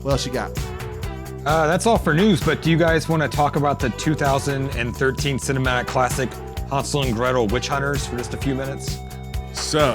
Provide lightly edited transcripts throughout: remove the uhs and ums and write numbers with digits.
What else you got? That's all for news, but do you guys want to talk about the 2013 cinematic classic Hansel and Gretel Witch Hunters for just a few minutes? So,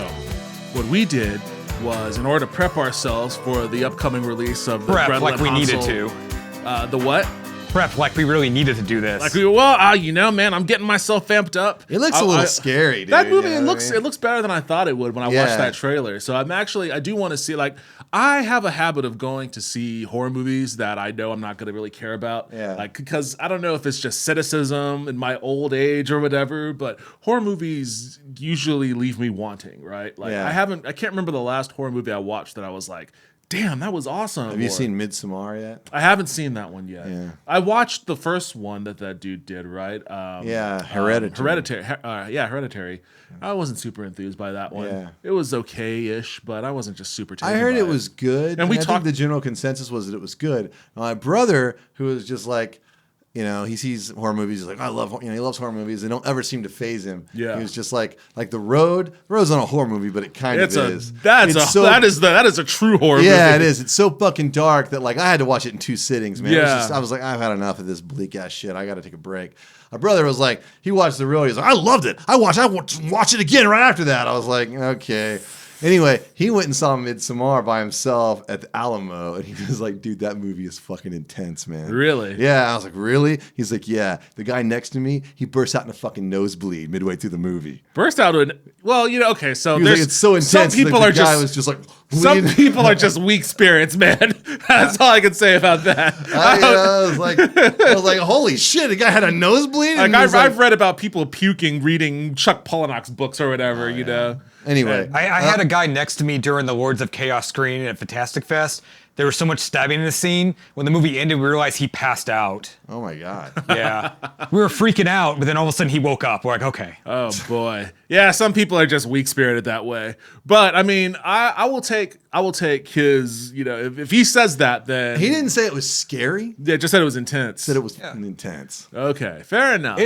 what we did was, in order to prep ourselves for the upcoming release of the Gretel like and we Hansel, needed to. The what? Prep like we really needed to do this. Like man, I'm getting myself amped up. It looks a little scary, dude. That movie, you know it looks better than I thought it would when I watched that trailer. So I do want to see, like, I have a habit of going to see horror movies that I know I'm not going to really care about. Yeah. Like, because I don't know if it's just cynicism in my old age or whatever, but horror movies usually leave me wanting, right? Like, I can't remember the last horror movie I watched that I was like, damn, that was awesome. Have you seen Midsommar yet? I haven't seen that one yet. Yeah. I watched the first one that dude did, right? Hereditary. Hereditary. I wasn't super enthused by that one. Yeah. It was okay-ish, but I wasn't just super taken I heard by it was good. And I think the general consensus was that it was good. My brother, who was just like, you know, he sees horror movies. He's like, he loves horror movies. They don't ever seem to faze him. Yeah. He was just like The Road. The Road's not a horror movie, but it kind of is. That is a true horror movie. Yeah, it is. It's so fucking dark that, like, I had to watch it in 2 sittings, man. Yeah. I was like, I've had enough of this bleak ass shit. I got to take a break. My brother was like, he watched The Road. He was like, I loved it. I want to watch it again right after that. I was like, okay. Anyway, he went and saw Midsommar by himself at the Alamo, and he was like, dude, that movie is fucking intense, man. Really? Yeah. I was like, really? He's like, yeah. The guy next to me, he burst out in a fucking nosebleed midway through the movie. Burst out in, well, you know, okay, so He was like, it's so intense. Some people the are guy just, was just like, some people are just weak spirits, man. That's all I can say about that. I was like, holy shit, the guy had a nosebleed? Like, I've read about people puking reading Chuck Palahniuk's books or whatever, you know. Anyway. I had a guy next to me during the Lords of Chaos screening at Fantastic Fest. There was so much stabbing in the scene. When the movie ended, we realized he passed out. Oh my God. Yeah. We were freaking out, but then all of a sudden he woke up. We're like, okay. Oh boy. Yeah, some people are just weak spirited that way. But I mean, I will take his, you know, if he says that, then He didn't say it was scary. Yeah, just said it was intense. Said it was intense. Okay, fair enough.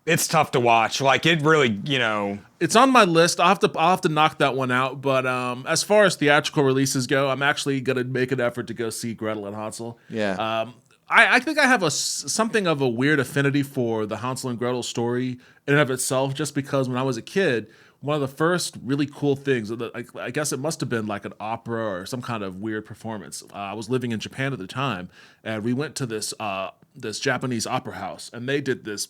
It's tough to watch. Like, it really, you know. It's on my list. I'll have to knock that one out. But as far as theatrical releases go, I'm actually gonna make an effort to go see Gretel and Hansel. Yeah. I think I have something of a weird affinity for the Hansel and Gretel story in and of itself, just because when I was a kid, one of the first really cool things, I guess it must have been like an opera or some kind of weird performance. I was living in Japan at the time, and we went to this Japanese opera house, and they did this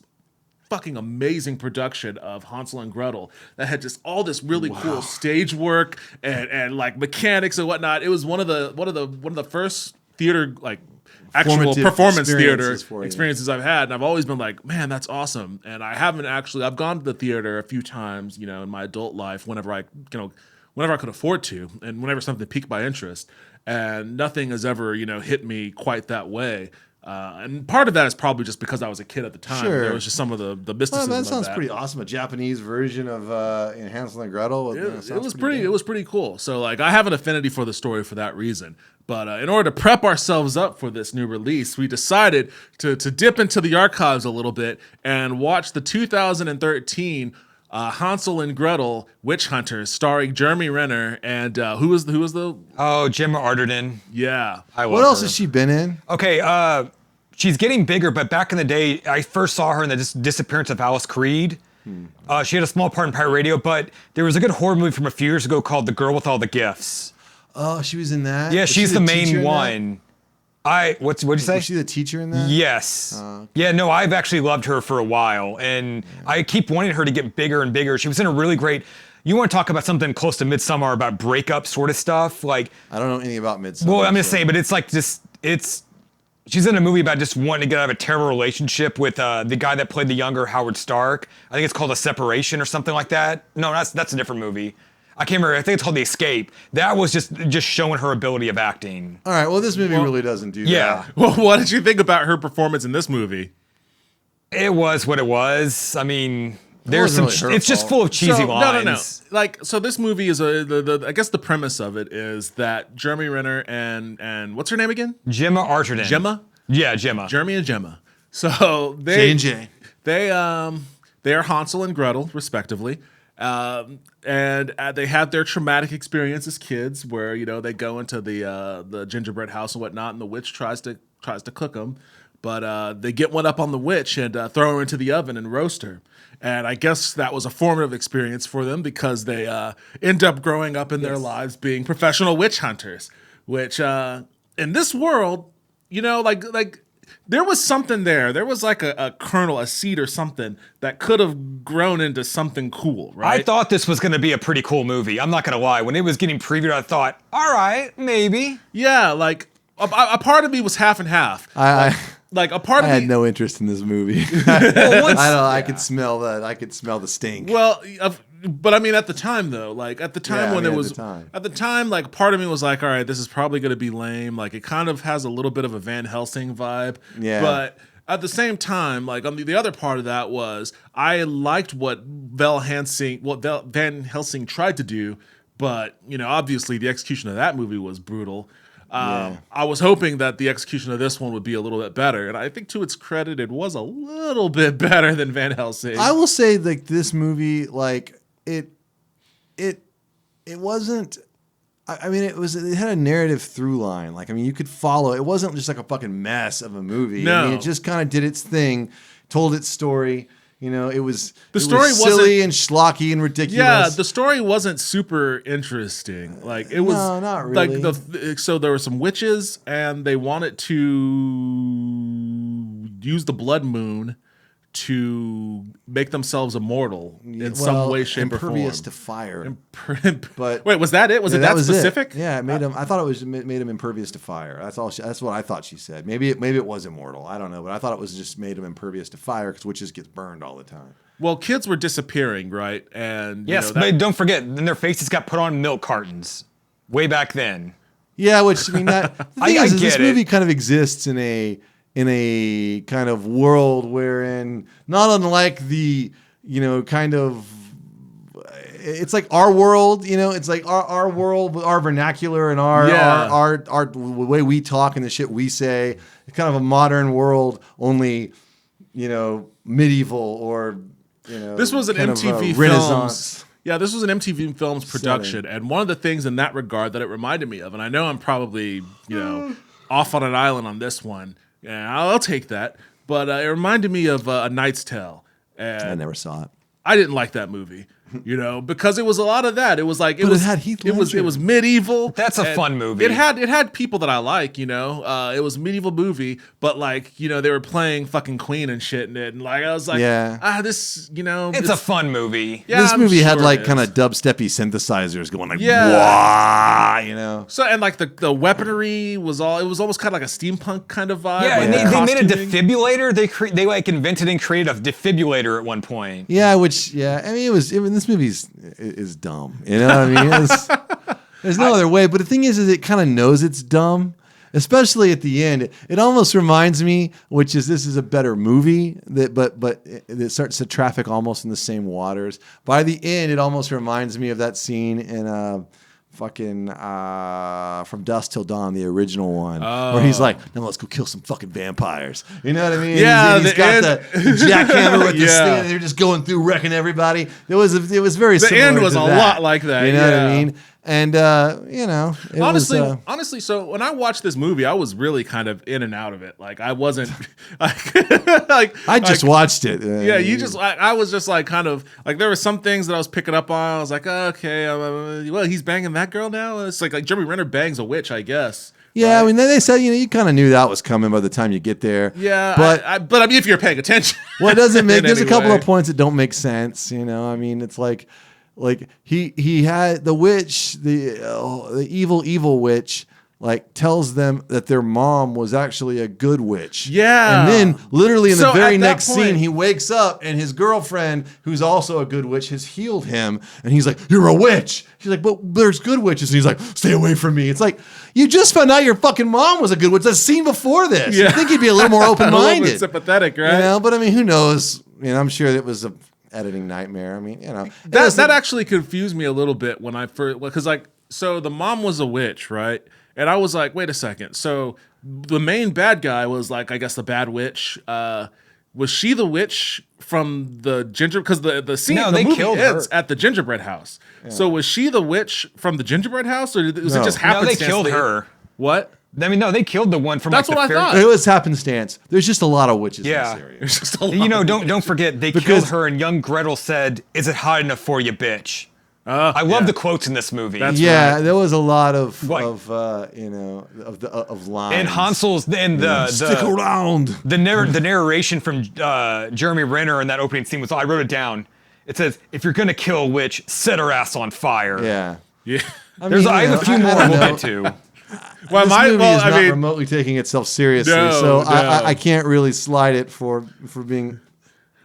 fucking amazing production of Hansel and Gretel that had just all this really cool stage work and like mechanics and whatnot. It was one of the first theater, like, actual performance theater experiences I've had, and I've always been like, man, that's awesome. And I've gone to the theater a few times, you know, in my adult life whenever I could afford to, and whenever something piqued my interest, and nothing has ever, you know, hit me quite that way. And part of that is probably just because I was a kid at the time. Sure. There was just some of the mysticism. Well, that sounds of that. pretty awesome. A Japanese version of Hansel and Gretel. It was pretty cool. So, like, I have an affinity for the story for that reason. But in order to prep ourselves up for this new release, we decided to dip into the archives a little bit and watch the 2013 Hansel and Gretel Witch Hunters, starring Jeremy Renner and who was the Gemma Arterton. Yeah. What else has she been in? Okay, she's getting bigger, but back in the day, I first saw her in the disappearance of Alice Creed. She had a small part in Pirate Radio, but there was a good horror movie from a few years ago called The Girl with All the Gifts. Oh, she was in that? Yeah, she's the main one. What'd you say? Was she the teacher in that? Yes. Yeah, no, I've actually loved her for a while, and I keep wanting her to get bigger and bigger. She was in a really great. You want to talk about something close to Midsommar about breakup sort of stuff? Like, I don't know anything about Midsommar. Well, I'm just saying, but it's like she's in a movie about just wanting to get out of a terrible relationship with the guy that played the younger Howard Stark. I think it's called A Separation or something like that. No, that's a different movie. I can't remember. I think it's called The Escape. That was just showing her ability of acting. All right. Well, this movie really doesn't do that. Well, what did you think about her performance in this movie? It was what it was. I mean, there's some. Really it's just full of cheesy lines. No. Like, so this movie is I guess the premise of it is that Jeremy Renner and what's her name again? Gemma Arterton. Gemma? Yeah, Gemma. Jeremy and Gemma. So they J&J. They are Hansel and Gretel, respectively. And they had their traumatic experience as kids, where they go into the gingerbread house and whatnot, and the witch tries to cook them, but they get one up on the witch and throw her into the oven and roast her. And I guess that was a formative experience for them, because they end up growing up in their lives being professional witch hunters. Which in this world, like there was something there. There was like a kernel, a seed or something that could have grown into something cool, right? I thought this was going to be a pretty cool movie. I'm not going to lie. When it was getting previewed, I thought, all right, maybe. Yeah, like a part of me was half and half. Like a part of I me had no interest in this movie. I could smell that. I could smell the stink. Well, but I mean, at the time though, like at the time when it was, at the time, like part of me was like, all right, this is probably going to be lame. Like it kind of has a little bit of a Van Helsing vibe. Yeah. But at the same time, like on the other part of that was, I liked what Van Helsing tried to do, but obviously the execution of that movie was brutal. I was hoping that the execution of this one would be a little bit better, and I think to its credit, it was a little bit better than Van Helsing. I will say, like, this movie, like it wasn't. I mean, it had a narrative through line. Like, I mean, you could follow. It wasn't just like a fucking mess of a movie. No. I mean, it just kind of did its thing, told its story. It was story silly and schlocky and ridiculous. Yeah, the story wasn't super interesting. Like it was not really. Like so there were some witches, and they wanted to use the blood moon to make themselves immortal in some way, shape, or form. Impervious to fire. But wait, was that it? Was it that specific? Yeah, it made him. I thought it made him impervious to fire. That's all. That's what I thought she said. Maybe it was immortal. I don't know, but I thought it was just made him impervious to fire, because witches get burned all the time. Well, kids were disappearing, right? And yes, but don't forget, then their faces got put on milk cartons way back then. Yeah, which I mean, that the thing is this get movie it. kind of exists in a kind of world wherein, not unlike the kind of, it's like our world, it's like our world, our vernacular and our way we talk and the shit we say. It's kind of a modern world, only medieval or this was an MTV Films. Yeah, this was an MTV Films production, and one of the things in that regard that it reminded me of, and I know I'm probably off on an island on this one. Yeah, I'll take that. But it reminded me of A Knight's Tale. And I never saw it. I didn't like that movie, because it was a lot of that. It was like it had Heath it was medieval. That's a fun movie. It had people that I like. It was a medieval movie, but like they were playing fucking Queen and shit in it, and like I was like, this it's a fun movie. Yeah, this movie had like kind of of dubsteppy synthesizers going like, wah, So and like the weaponry was almost kind of like a steampunk kind of vibe. Yeah, like and they made a costuming. defibrillator. They like invented and created a defibrillator at one point. Yeah, I mean, this movie is dumb. You know what I mean? There's no other way. But the thing is it kind of knows it's dumb, especially at the end. It almost reminds me, this is a better movie, but it starts to traffic almost in the same waters. By the end, it almost reminds me of that scene in From Dusk Till Dawn, the original one, where he's like, "Now let's go kill some fucking vampires." You know what I mean? Yeah, he's got the jackhammer with the Yeah. stick, and they're just going through wrecking everybody. It was very The similar. end was to a that. lot like that. You know what I yeah. mean? And it Honestly, was, honestly, so when I watched this movie, I was really kind of in and out of it. Like I wasn't I just watched it. Yeah, I was just like kind of like there were some things that I was picking up on. I was like, okay, well, he's banging that girl now. It's like Jeremy Renner bangs a witch, I guess. Yeah, right? I mean, they said you kind of knew that was coming by the time you get there. Yeah, but I mean, if you're paying attention, well, it doesn't make. There's a couple way. of points that don't make sense. I mean, it's like he had the witch, the evil witch, like tells them that their mom was actually a good witch. Yeah. And then literally in the So very at that next scene, point- he wakes up and his girlfriend, who's also a good witch, has healed him. And he's like, "You're a witch." She's like, "But there's good witches." And he's like, "Stay away from me." It's like, you just found out your fucking mom was a good witch. That's scene before this. Yeah. You think he'd be a little more a little open-minded. bit sympathetic, right? But I mean, who knows? I'm sure it was a editing nightmare. I mean, That actually confused me a little bit when I first, because so the mom was a witch, right? And I was like, wait a second. So the main bad guy was like, I guess the bad witch Was she the witch from the ginger? Because the scene, No, the they movie killed ends her. at the gingerbread house. So was she the witch from the gingerbread house, or was it just No, they happenstance? killed her. What? I mean, no, they killed the one from That's like what the I fair. thought. It was happenstance. There's just a lot of witches Yeah. in this area. There's just a lot You know, of don't forget they killed her, and young Gretel said, "Is it hot enough for you, bitch?" I love the quotes in this movie. That's Yeah, there was a lot of Like- of lines. and Hansel's and Stick around. the narration from Jeremy Renner in that opening scene was, I wrote it down. It says, "If you're gonna kill a witch, set her ass on fire." Yeah. Yeah. I I have a few more don't we'll know. get to. Well, This movie is not remotely taking itself seriously, No, so no. I can't really slide it for being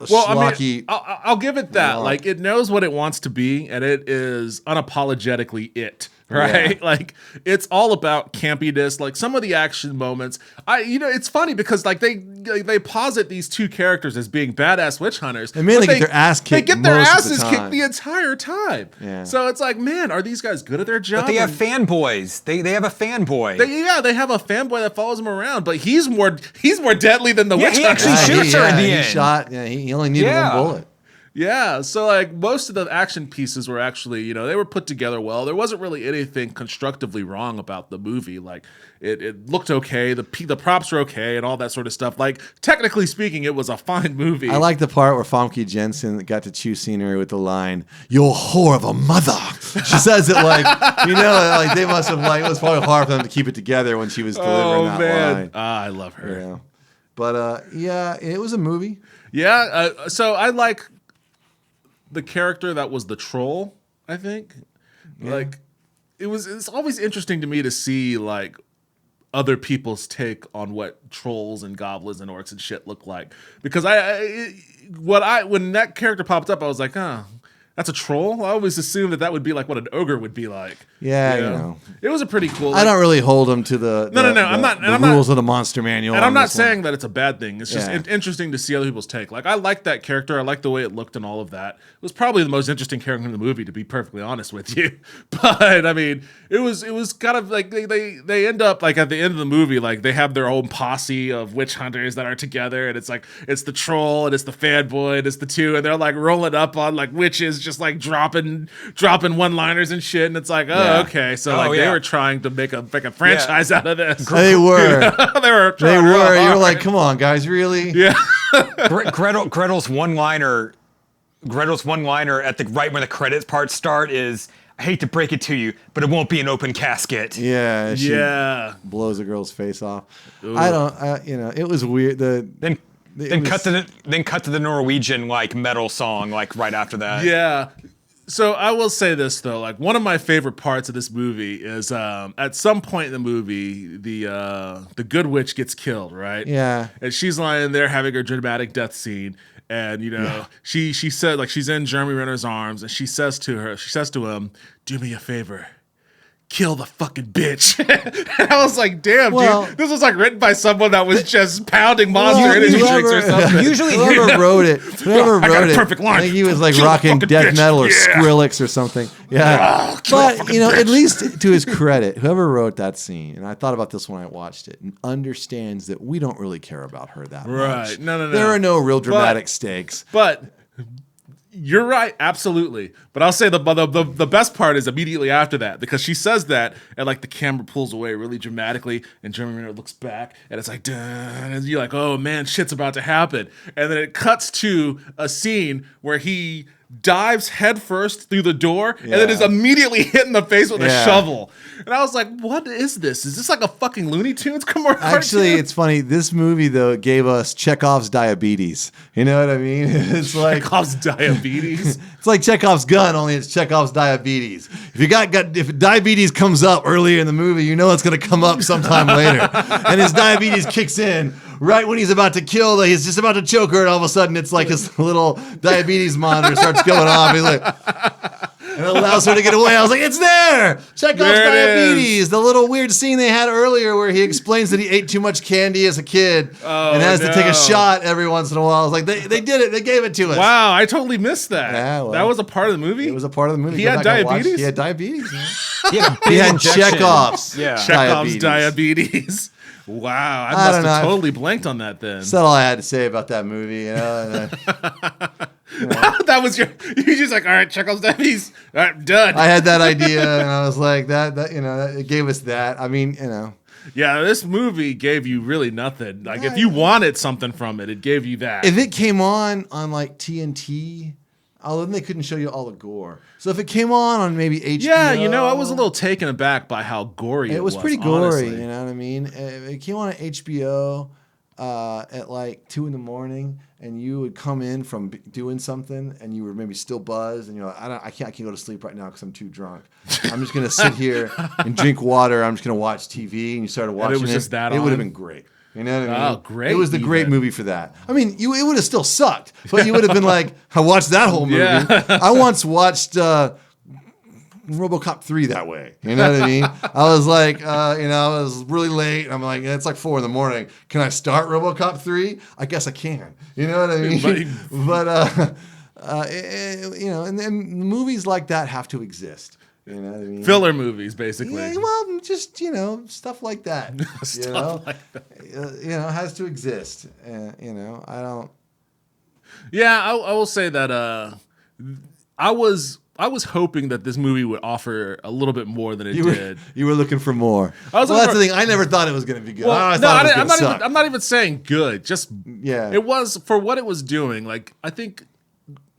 a schlocky. I'll give it that. Wow. Like, it knows what it wants to be, and it is unapologetically it. Right? Yeah. Like, it's all about campiness. Like, some of the action moments, it's funny because like they posit these two characters as being badass witch hunters. And man, but they get their ass kicked They get their most of the asses time. kicked the entire time. Yeah. So it's like, man, are these guys good at their job? But they have Or- fanboys. They have a fanboy. they have a fanboy that follows him around, but he's more deadly than the Yeah, witch he hunter. actually shoots her at the he end. shot. Yeah, he only needed Yeah. one bullet. Yeah, so like most of the action pieces were actually, they were put together well. There wasn't really anything constructively wrong about the movie. Like it looked okay, the props were okay, and all that sort of stuff. Like technically speaking, it was a fine movie. I like the part where Famke Jensen got to choose scenery with the line, "You're a whore of a mother." She says it like, like they must have it was probably hard for them to keep it together when she was delivering that line. I love her. Yeah. But it was a movie. Yeah, so I like the character that was the troll. I think, like, it's always interesting to me to see like other people's take on what trolls and goblins and orcs and shit look like, because when that character popped up, I was like, that's a troll. I always assumed that would be like what an ogre would be like. Yeah, you you know? know. It was a pretty cool. I don't really hold them to the No. the I'm not. And I'm rules not, of the monster manual. and on I'm not this one. saying that it's a bad thing. It's just Yeah. interesting to see other people's take. Like, I like that character. I like the way it looked and all of that. It was probably the most interesting character in the movie, to be perfectly honest with you. But I mean, it was kind of like they end up like at the end of the movie, like they have their own posse of witch hunters that are together, and it's like it's the troll and it's the fanboy and it's the two, and they're like rolling up on like witches, just like dropping one-liners and shit. And it's like, okay, so they were trying to make a franchise out of this. They were. They were. They trying real were. You're hard. like, come on, guys, really? Yeah. Gretel's one-liner at the right when the credits part start is, "I hate to break it to you, but it won't be an open casket." Yeah. She Yeah. blows a girl's face off. It was weird. Then cut to the Norwegian like metal song like right after that. Yeah. So I will say this though, like one of my favorite parts of this movie is at some point in the movie, the good witch gets killed, right? Yeah. And she's lying there having her dramatic death scene, and she said, like, she's in Jeremy Renner's arms, and she says to him, "Do me a favor. Kill the fucking bitch." And I was like, damn, dude, this was like written by someone that was just pounding Monster Energy drinks or something. Usually, Whoever wrote it, I got a perfect line. I think he was like Kill the rocking fucking death bitch. metal or Yeah. Skrillex or something. Yeah, kill the but fucking bitch. at least to his credit, whoever wrote that scene, and I thought about this when I watched it, and understands that we don't really care about her that much. Right. No. There are no real dramatic stakes. But you're right, absolutely. But I'll say the best part is immediately after that, because she says that, and like the camera pulls away really dramatically, and Jeremy Renner looks back, and it's like, dun, and you're like, oh man, shit's about to happen. And then it cuts to a scene where he dives headfirst through the door, and then is immediately hit in the face with a shovel. And I was like, what is this? Is this like a fucking Looney Tunes commercial? Actually, it's funny. This movie though gave us Chekhov's diabetes. You know what I mean? It's like Chekhov's diabetes. It's like Chekhov's gun, only it's Chekhov's diabetes. If diabetes comes up earlier in the movie, you know it's going to come up sometime later. And his diabetes kicks in right when he's about to kill her. He's just about to choke her, and all of a sudden it's like his little diabetes monitor starts going off. He's like, and it allows her to get away. I was like, it's there! Chekhov's There it diabetes. The little weird scene they had earlier where he explains that he ate too much candy as a kid and has to take a shot every once in a while. I was like, they did it. They gave it to us. Wow, I totally missed that. Yeah, well, that was a part of the movie? It was a part of the movie. He Go had back and watch. diabetes? He had diabetes. Man. he had a big He had injection. Chekhov's. Yeah. Chekhov's diabetes. Wow, I must don't have know. totally blanked on that then. That's all I had to say about that movie. That was you're just like, all right, Chekhov's Debbie's. All right, done. I had that idea, and I was like, that it gave us that. I mean, Yeah, this movie gave you really nothing. Like, if you wanted something from it, it gave you that. if it came on like TNT, then they couldn't show you all the gore. So if it came on maybe HBO, yeah, I was a little taken aback by how gory it was. It was pretty gory. honestly. You know what I mean? It came on at HBO at like 2 a.m, and you would come in from doing something, and you were maybe still buzzed, and you're like, I can't go to sleep right now because I'm too drunk. I'm just gonna sit here and drink water. I'm just gonna watch TV, and you started watching it was just that It would have on? been great. You know what I mean? Oh, great, It was the great even. movie for that. I mean, it would have still sucked, but you would have been like, I watched that whole movie. Yeah. I once watched RoboCop 3 that way. You know what I mean? I was like, I was really late. And I'm like, it's like 4 a.m. Can I start RoboCop 3? I guess I can. You know what I mean? But and movies like that have to exist. You know what I mean? Filler movies, basically. Yeah, well, just stuff like that. Has to exist. I don't. Yeah, I will say that I was hoping that this movie would offer a little bit more than it did. You were looking for more. That's the thing. I never thought it was going to be good. Well, I'm not even saying good. Just Yeah. it was for what it was doing. Like, I think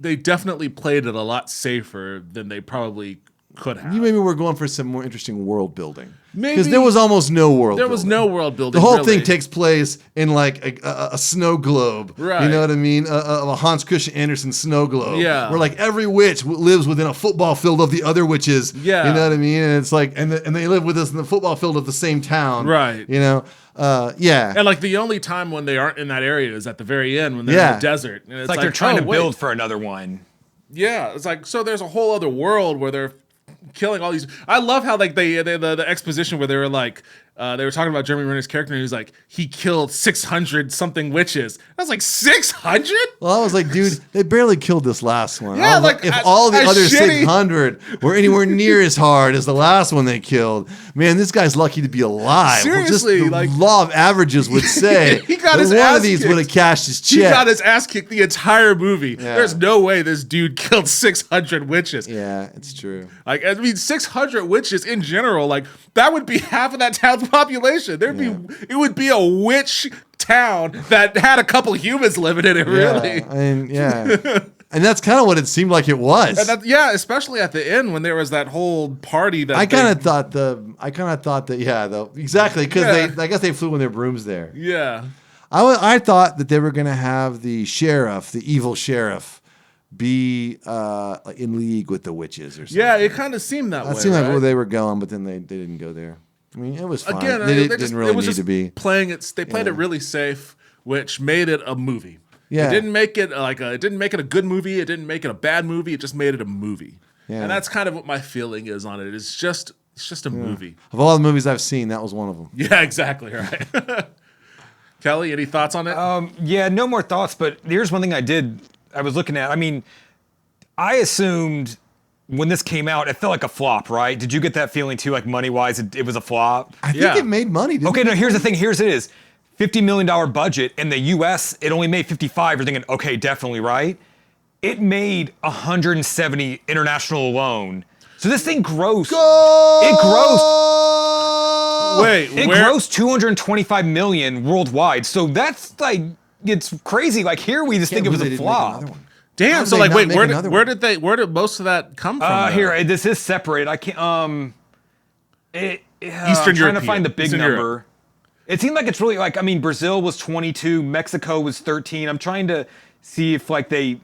they definitely played it a lot safer than they probably could have. You maybe were going for some more interesting world building. Maybe- Because there was almost no world There building. was no world building. The whole really. thing takes place in like a snow globe. Right. You know what I mean? A Hans Christian Andersen snow globe. Yeah. Where like every witch lives within a football field of the other witches. Yeah. You know what I mean? And it's like, and they live with us in the football field of the same town. Right. You know? Yeah. And like the only time when they aren't in that area is at the very end when they're in the desert. And It's like they're trying to build for another one. Yeah, it's like, so there's a whole other world where they're killing all these. I love how like the exposition where they were like they were talking about Jeremy Renner's character, and he was like, he killed 600 something witches. I was like, 600? Well, I was like, dude, they barely killed this last one. Yeah, I was like, if as- all the as other shitty- 600 were anywhere near as hard as the last one they killed, man, this guy's lucky to be alive. Seriously, just the like- law of averages would say He got that his one ass of these kicked. would have cashed his He check. got his ass kicked the entire movie. Yeah. There's no way this dude killed 600 witches. Yeah, it's true. Like, I mean, 600 witches in general, like, that would be half of that town's population. It would be a witch town that had a couple humans living in it, really. Yeah, I mean, yeah. And that's kind of what it seemed like it was. And especially at the end when there was that whole party that I kind of thought that, yeah, though, exactly, because I guess they flew in their brooms there. Yeah. I thought that they were going to have the sheriff, the evil sheriff, be in league with the witches or something. Yeah, it kind of seemed that way. That seemed like right? where they were going, but then they didn't go there. I mean, it was fine. Again, They just- didn't really it was need just to be. playing it. They played it really safe, which made it a movie. Yeah. It didn't make it it didn't make it a good movie. It didn't make it a bad movie. It just made it a movie. Yeah. And that's kind of what my feeling is on it. It's just a movie. Of all the movies I've seen, that was one of them. Yeah, exactly right. Kelly, any thoughts on it? Yeah, no more thoughts, but here's one thing I was looking at. I mean, I assumed when this came out, it felt like a flop, right? Did you get that feeling too, like money-wise, it was a flop? I think Yeah. it made money. Didn't Okay, it? no, here's the thing. Here's it is. $50 million budget. In the US, it only made 55. You're thinking, okay, definitely, right? It made 170 international alone. So this thing grossed. It grossed. Wait, It grossed 225 million worldwide. So that's like, it's crazy. Like here, we just think it was They a didn't make flop. another one. Damn. How So did like, they wait, not make another one? where did most of that come from? though? Here, this is separated. I can't. I'm Eastern trying to European. find the big Eastern number. Europe. It seemed like it's really like, I mean, Brazil was 22, Mexico was 13. I'm trying to see if like and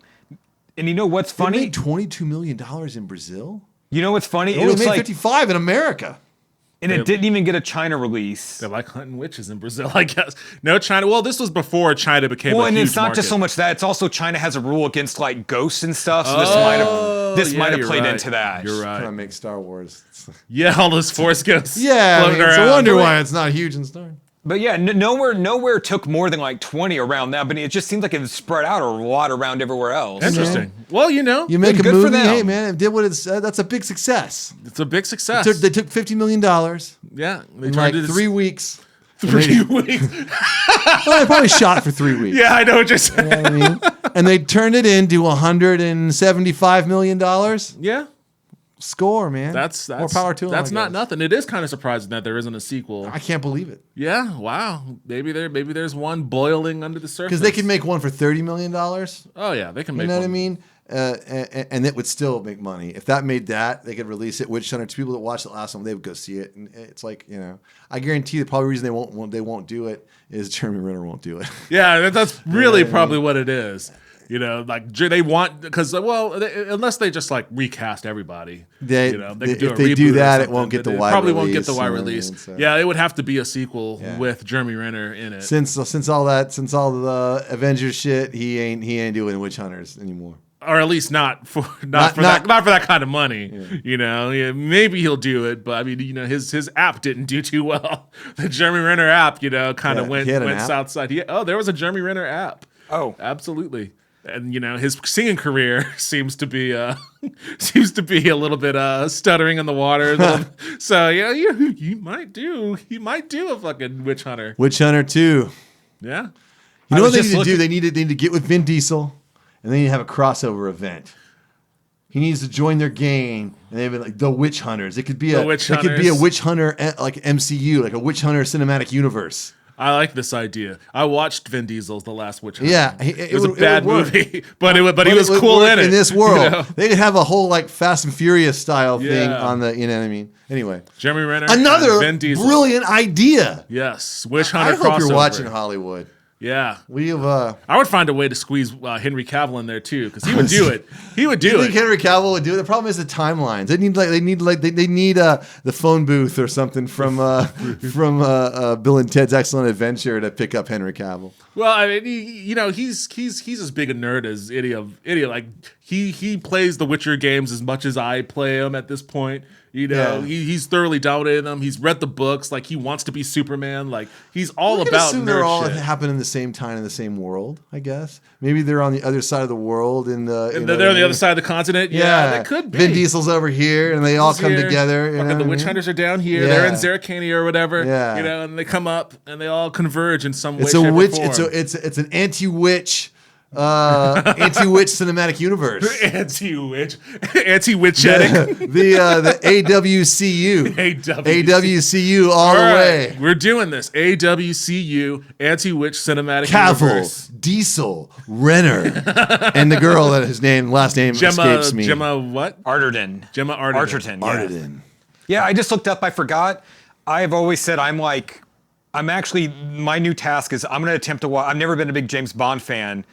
you know what's They funny? made $22 million in Brazil. You know what's funny? They It only was made like, 55 in America. and it didn't even get a China release. They're like hunting witches in Brazil, I guess. No China. Well, this was before China became Well, a and huge it's not just so market. much that; it's also China has a rule against like ghosts and stuff. So this yeah, might have you're played right. into that. You're Trying to right. make Star Wars. Yeah, all those Force ghosts. Yeah, floating it's a around. wonder why it's not huge in Star. But yeah, nowhere took more than like 20 around that. But it just seems like it was spread out a lot around everywhere else. Interesting. Well, You make a Good for movie, them. hey man, it did what it's. That's a big success. it's a big success. They took $50 million yeah, they in tried like to 3 weeks. 3 weeks. Well, they probably shot for 3 weeks. Yeah, I know what you're saying. You know what I mean? And they turned it into $175 million. Yeah. Score, man. That's more power to them. That's I not guess. nothing. It is kind of surprising that there isn't a sequel. I can't believe it. Yeah, wow. Maybe there's one boiling under the surface. Because they can make one for $30 million. Oh yeah, they can make. You know one. what I mean? And it would still make money. If that made that, they could release it. Witch Hunter. To people that watched it last time, they would go see it. And it's like, you know, I guarantee the probably reason they won't do it is Jeremy Renner won't do it. Yeah, that's really probably what it is. You know, like they want because unless they just like recast everybody. They could do if a they reboot do or that, it something, won't get the but wide probably release. won't get the wide you know what I release. mean? So- Yeah, it would have to be a sequel Yeah. with Jeremy Renner in it. Since all the Avengers shit, he ain't doing Witch Hunters anymore. Or at least not for that kind of money. Yeah. You know, yeah, maybe he'll do it, but I mean, you know, his app didn't do too well. The Jeremy Renner app, you know, kind of Yeah, went he had an app? south side. There was a Jeremy Renner app. Oh. Absolutely. And you know, his singing career seems to be a little bit stuttering in the water. So yeah, he might do a fucking Witch Hunter. Witch Hunter 2. Yeah. You know what was they just need to do? looking- They need to get with Vin Diesel, and they need to have a crossover event. He needs to join their gang, and they'd be like the Witch Hunters. It could be a Witch Hunter like MCU, like a Witch Hunter cinematic universe. I like this idea. I watched Vin Diesel's The Last Witch Hunter. Yeah, it was a would bad work. movie, but he was would cool work in it. In this world, you know? they could have a whole like Fast and Furious style thing Yeah. on the. You know what I mean? Anyway, Jeremy Renner, another and Vin Diesel. brilliant idea. Yes, Witch Hunter. I hope you're crossover. watching Hollywood. Yeah, We've. I would find a way to squeeze Henry Cavill in there too, because he would do it. He would You do think it. Henry Cavill would do it? The problem is the timelines. They need the phone booth or something from Bill and Ted's Excellent Adventure to pick up Henry Cavill. Well, I mean, he's as big a nerd as Idiot. Like he plays the Witcher games as much as I play them at this point. You know, Yeah. he's thoroughly dominated them. He's read the books. Like he wants to be Superman. Like he's all We can about assume nerd they're all shit. happen in the same time in the same world. I guess maybe they're on the other side of the world. And they're on the other side of the continent. Yeah, that could be. Vin Diesel's over here, and they all come Here. together. You know Fucking the what I Witch mean? Hunters are down here. Yeah. They're in Zeracania or whatever. Yeah. You know, and they come up and they all converge in some way. It's shape, a or witch. form. It's an anti-witch. Anti-witch cinematic universe. anti-witch shedding. the AWCU. AWCU all the way. We're doing this. AWCU, anti-witch cinematic Cavill, universe. Diesel, Renner, and the girl that his last name escapes me. Gemma what? Arterton. Gemma Arterton. Yeah. Arterton. Yeah, I just looked up. I forgot. I've always said my new task is I'm going to attempt to watch. I've never been a big James Bond fan.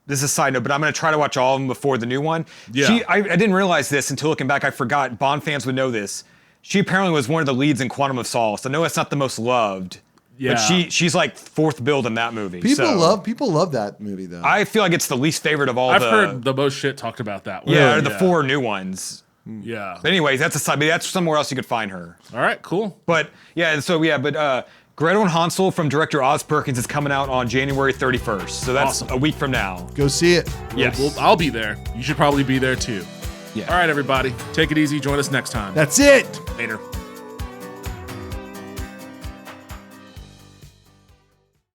This is a side note, but I'm going to try to watch all of them before the new one. Yeah. I didn't realize this until looking back. I forgot. Bond fans would know this. She apparently was one of the leads in Quantum of Solace. I know it's not the most loved. Yeah. But she's like fourth billed in that movie. People so love that movie though. I feel like it's the least favorite of all I've the. heard the most shit talked about that one. Yeah, the four new ones. Yeah. But anyways, that's a side. That's somewhere else you could find her. All right, cool. But Gretel and Hansel from director Oz Perkins is coming out on January 31st. So that's Awesome. a week from now. Go see it. Yes. I'll be there. You should probably be there too. Yeah. All right, everybody. Take it easy. Join us next time. That's it. Later.